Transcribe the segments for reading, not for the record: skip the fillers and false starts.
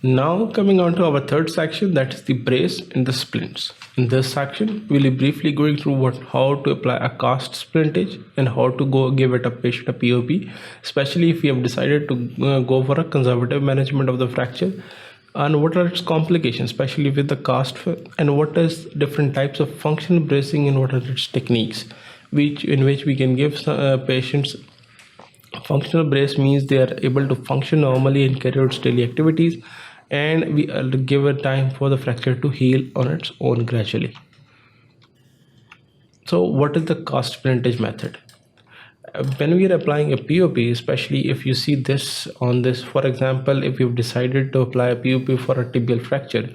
Now coming on to our third section, that is the brace and the splints. In this section, we'll be briefly going through how to apply a cast splintage and how to give it a patient a POP, especially if we have decided to go for a conservative management of the fracture, and what are its complications, especially with the cast, and what is different types of functional bracing and what are its techniques, in which we can give patients. Functional brace means they are able to function normally and carry out daily activities, and we give a time for the fracture to heal on its own gradually. So what is the cast splintage method? When we are applying a POP, especially if you see this on this, for example, if you've decided to apply a POP for a tibial fracture,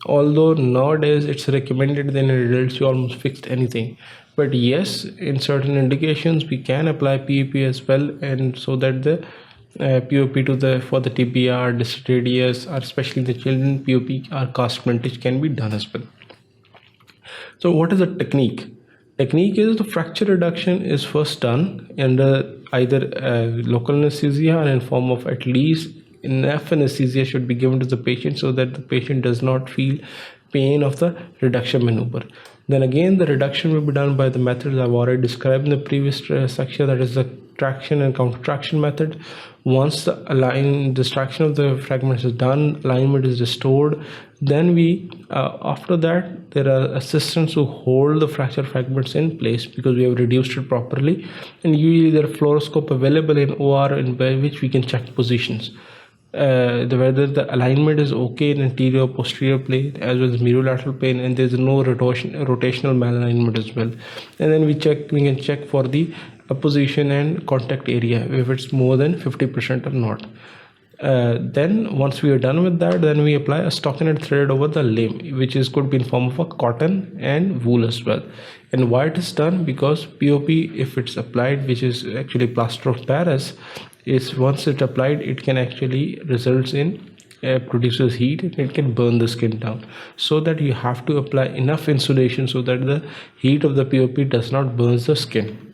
although nowadays it's recommended that in adults you almost fixed anything, but yes, in certain indications we can apply POP as well, and so that the POP for the tibia or distal radius, or especially the children, POP or cast splintage can be done as well. So what is the technique? Technique is the fracture reduction is first done under either local anesthesia or in form of at least enough anesthesia should be given to the patient so that the patient does not feel pain of the reduction maneuver. Then again, the reduction will be done by the methods I've already described in the previous section, that is the traction and counter-traction method. Once the distraction of the fragments is done, alignment is restored, then after that there are assistants who hold the fracture fragments in place because we have reduced it properly, and usually there are fluoroscope available in OR in which we can check positions. Whether the alignment is okay in anterior posterior plane as well as merolateral plane, and there's no rotational malalignment as well. And then we can check for the apposition and contact area if it's more than 50% or not. Then once we are done with that, then we apply a stockinette thread over the limb, which could be in form of a cotton and wool as well. And why it is done? Because POP, if it's applied, which is actually plaster of Paris, is once it's applied, it can actually results in produces heat and it can burn the skin down, so that you have to apply enough insulation so that the heat of the POP does not burn the skin.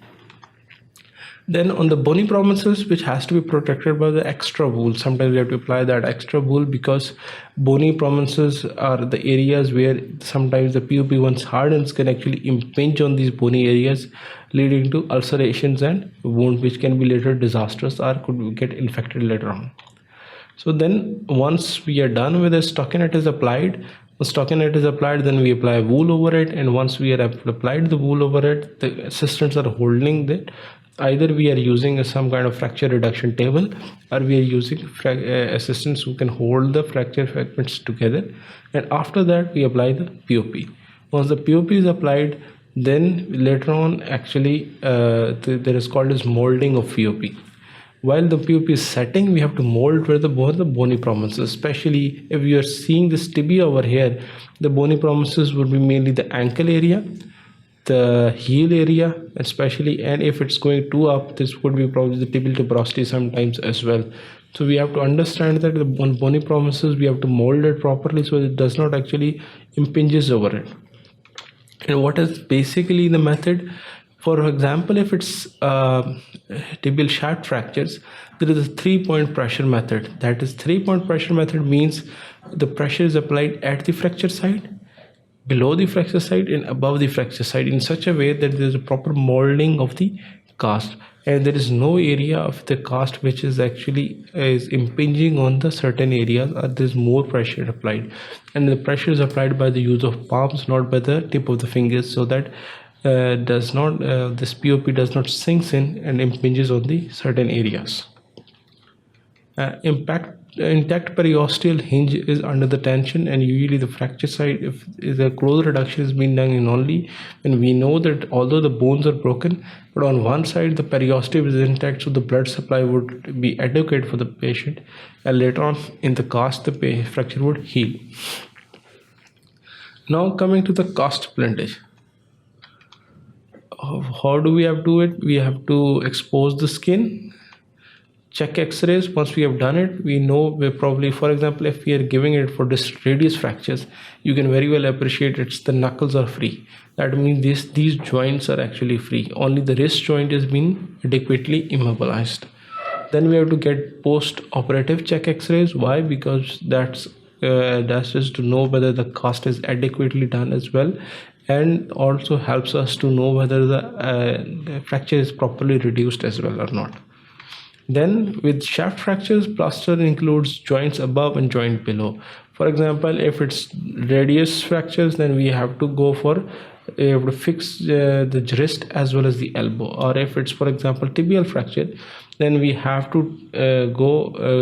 Then on the bony prominences, which has to be protected by the extra wool, sometimes we have to apply that extra wool because bony prominences are the areas where sometimes the POP once hardens can actually impinge on these bony areas, leading to ulcerations and wound, which can be later disastrous or could get infected later on. So then once we are done with the stockinette is applied, then we apply wool over it, and once we are applied the wool over it, the assistants are holding it. Either we are using some kind of fracture reduction table, or we are using assistants who can hold the fracture fragments together, and after that we apply the POP. Once the POP is applied, then later on actually there is called as molding of POP. While the POP is setting, we have to mold where the bony prominences, especially if you are seeing this tibia over here, the bony prominences would be mainly the ankle area, the heel area especially, and if it's going too up, this would be probably the tibial tuberosity sometimes as well. So we have to understand that the bony prominences, we have to mold it properly so it does not actually impinges over it. And what is basically the method? For example, if it's tibial shaft fractures, there is a 3-point pressure method. That is, 3-point pressure method means the pressure is applied at the fracture site, below the fracture site, and above the fracture site in such a way that there is a proper molding of the cast, and there is no area of the cast which is actually impinging on the certain areas, or there is more pressure applied, and the pressure is applied by the use of palms, not by the tip of the fingers, so that this POP does not sinks in and impinges on the certain areas. Intact periosteal hinge is under the tension, and usually the fracture site, if the close reduction is being done in only when we know that although the bones are broken, but on one side the periosteum is intact, so the blood supply would be adequate for the patient, and later on in the cast the fracture would heal. Now coming to the cast splintage. How do we have to do it? We have to expose the skin, check x-rays. Once we have done it, we know we're probably, for example, if we are giving it for distal radius fractures, you can very well appreciate the knuckles are free. That means these joints are actually free. Only the wrist joint is being adequately immobilized. Then we have to get post-operative check x-rays. Why? Because that's just to know whether the cast is adequately done as well, and also helps us to know whether the fracture is properly reduced as well or not. Then with shaft fractures, plaster includes joints above and joint below. For example, if it's radius fractures, then we have to go for you have to fix the wrist as well as the elbow. Or if it's, for example, tibial fracture, then we have to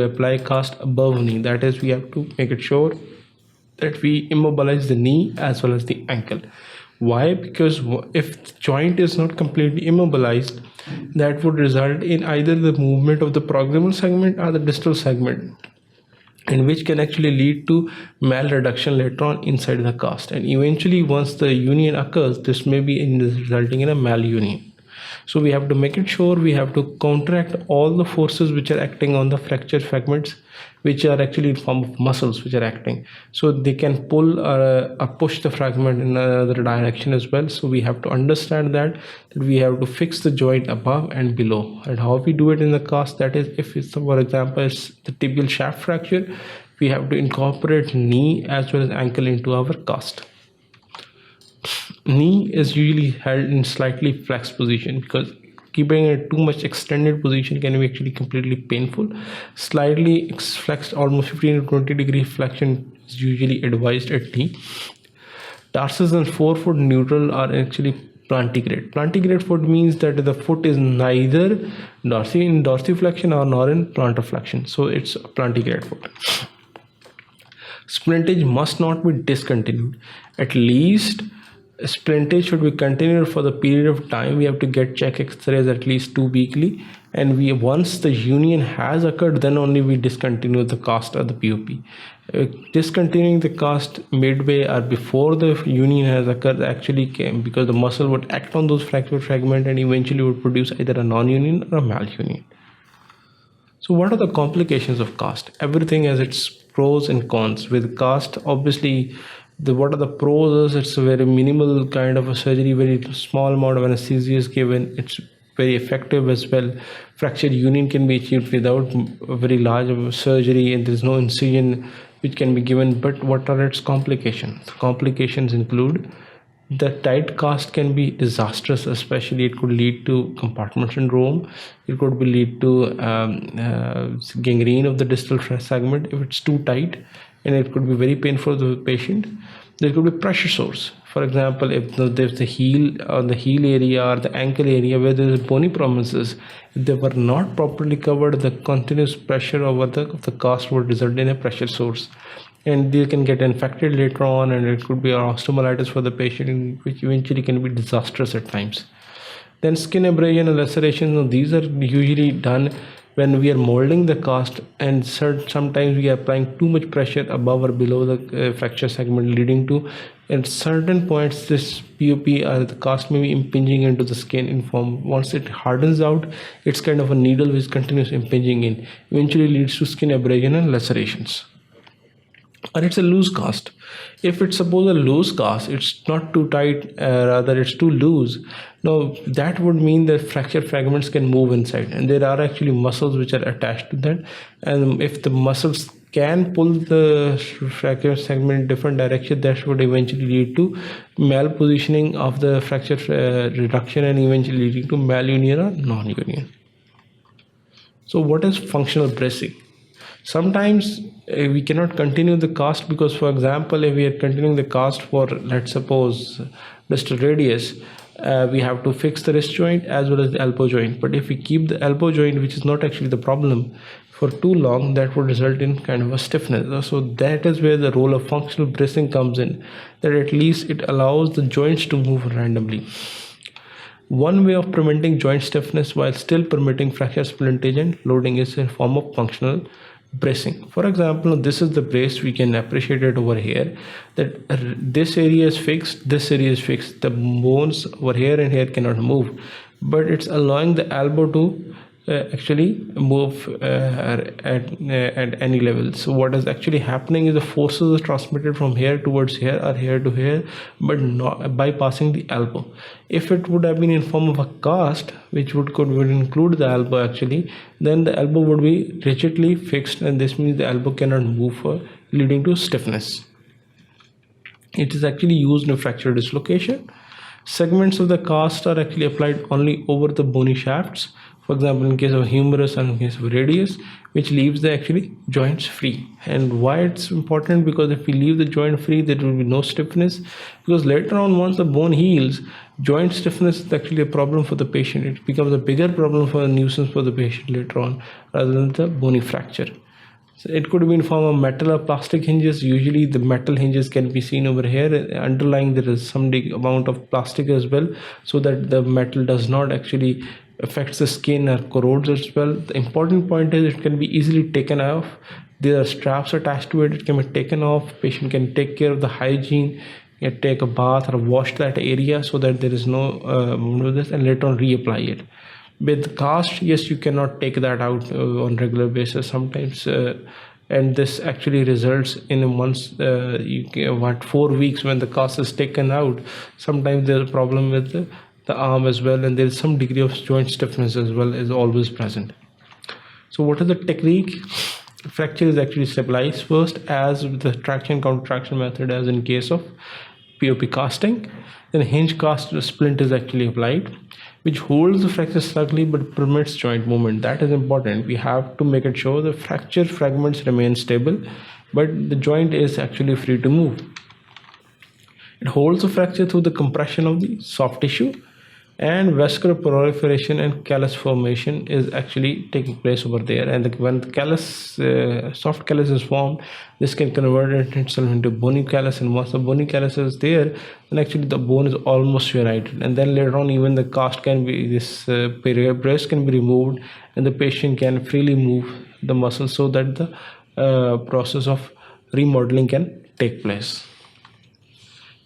apply cast above knee. That is, we have to make it sure that we immobilize the knee as well as the ankle. Why? Because if the joint is not completely immobilized, that would result in either the movement of the proximal segment or the distal segment, and which can actually lead to malreduction later on inside the cast. And eventually, once the union occurs, this may be resulting in a malunion. So we have to make it sure we have to counteract all the forces which are acting on the fractured fragments, which are actually in form of muscles which are acting. So they can pull or push the fragment in another direction as well. So we have to understand that we have to fix the joint above and below. And how we do it in the cast, that is, if it's, for example, it's the tibial shaft fracture, we have to incorporate knee as well as ankle into our cast. Knee is usually held in slightly flexed position, because keeping it too much extended position can be actually completely painful. Slightly flexed, almost 15 to 20 degree flexion is usually advised at knee. Tarsus and forefoot neutral are actually plantigrade. Plantigrade foot means that the foot is neither dorsiflexion or nor in plantar flexion, so it's plantigrade foot. Splintage must not be discontinued. At least splintage should be continued for the period of time. We have to get check x-rays at least 2 weekly, and once the union has occurred, then only we discontinue the cast or the POP. Discontinuing the cast midway or before the union has occurred actually came because the muscle would act on those fractured fragments and eventually would produce either a non-union or a malunion. So what are the complications of cast? Everything has its pros and cons. With cast, obviously, what are the pros is it's a very minimal kind of a surgery, very small amount of anesthesia is given, it's very effective as well. Fractured union can be achieved without a very large surgery, and there's no incision which can be given. But what are its complications? Complications include the tight cast can be disastrous, especially it could lead to compartment syndrome. It could lead to gangrene of the distal segment if it's too tight, and it could be very painful to the patient. There could be pressure sores. For example, if there's the heel area or the ankle area where there's bony prominences, if they were not properly covered, the continuous pressure over the cast would result in a pressure sores, and they can get infected later on, and it could be osteomyelitis for the patient, which eventually can be disastrous at times. Then skin abrasion and laceration, these are usually done when we are molding the cast, and sometimes we are applying too much pressure above or below the fracture segment, leading to at certain points this POP or the cast may be impinging into the skin in form. Once it hardens out, it's kind of a needle which continues impinging in, eventually leads to skin abrasion and lacerations. Or it's a loose cast. If it's suppose a loose cast, it's not too tight, rather it's too loose. Now that would mean that fracture fragments can move inside, and there are actually muscles which are attached to that, and if the muscles can pull the fracture segment in different direction, that would eventually lead to malpositioning of the fracture reduction and eventually leading to malunion or non-union. So what is functional bracing? Sometimes we cannot continue the cast because, for example, if we are continuing the cast for, let's suppose, distal radius, we have to fix the wrist joint as well as the elbow joint. But if we keep the elbow joint, which is not actually the problem, for too long, that would result in kind of a stiffness. So that is where the role of functional bracing comes in, that at least it allows the joints to move randomly. One way of preventing joint stiffness while still permitting fracture splintage and loading is in form of functional bracing. For example, this is the brace. We can appreciate it over here, that this area is fixed, this area is fixed, the bones over here and here cannot move, but it's allowing the elbow to actually move at any level. So what is actually happening is the forces are transmitted from here towards here or here to here, but not bypassing the elbow. If it would have been in form of a cast, which would include the elbow actually, then the elbow would be rigidly fixed, and this means the elbow cannot move, leading to stiffness. It is actually used in fracture dislocation. Segments of the cast are actually applied only over the bony shafts, for example in case of humerus and in case of radius, which leaves the actually joints free. And why it's important? Because if we leave the joint free, there will be no stiffness, because later on, once the bone heals, joint stiffness is actually a problem for the patient. It becomes a bigger problem for a nuisance for the patient later on, rather than the bony fracture. So it could be in form of metal or plastic hinges. Usually the metal hinges can be seen over here. Underlying there is some amount of plastic as well, so that the metal does not actually affects the skin or corrodes as well. The important point is it can be easily taken off. There are straps attached to it. It can be taken off. Patient can take care of the hygiene, take a bath or wash that area so that there is no this, and later on reapply it. With cast, yes, you cannot take that out on regular basis sometimes, and this actually results in once you want 4 weeks when the cast is taken out. Sometimes there's a problem with the arm as well, and there is some degree of joint stiffness as well is always present. So what is the technique? Fracture is actually stabilized first, as with the traction countertraction method, as in case of POP casting. Then hinge cast splint is actually applied, which holds the fracture snugly but permits joint movement. That is important. We have to make it sure the fracture fragments remain stable, but the joint is actually free to move. It holds the fracture through the compression of the soft tissue, and vascular proliferation and callus formation is actually taking place over there. And when the callus, soft callus is formed, this can convert itself into bony callus, and once the bony callus is there, then actually the bone is almost united. And then later on, even the cast can be, this brace can be removed, and the patient can freely move the muscle, so that the process of remodeling can take place.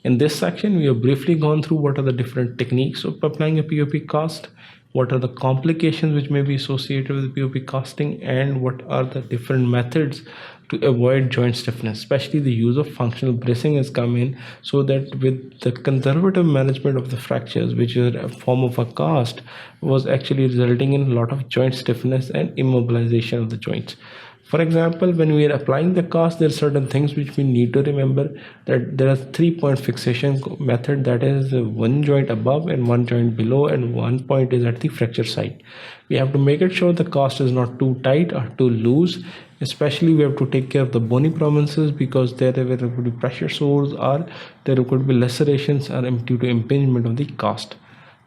In this section, we have briefly gone through what are the different techniques of applying a POP cast, what are the complications which may be associated with POP casting, and what are the different methods to avoid joint stiffness. Especially the use of functional bracing has come in, so that with the conservative management of the fractures, which is a form of a cast, was actually resulting in a lot of joint stiffness and immobilization of the joints. For example, when we are applying the cast, there are certain things which we need to remember, that there are 3-point fixation method, that is one joint above and one joint below, and one point is at the fracture site. We have to make it sure the cast is not too tight or too loose. Especially we have to take care of the bony prominences, because there could be pressure sores, or there could be lacerations or due to impingement of the cast.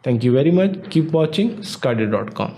Thank you very much. Keep watching sqadia.com.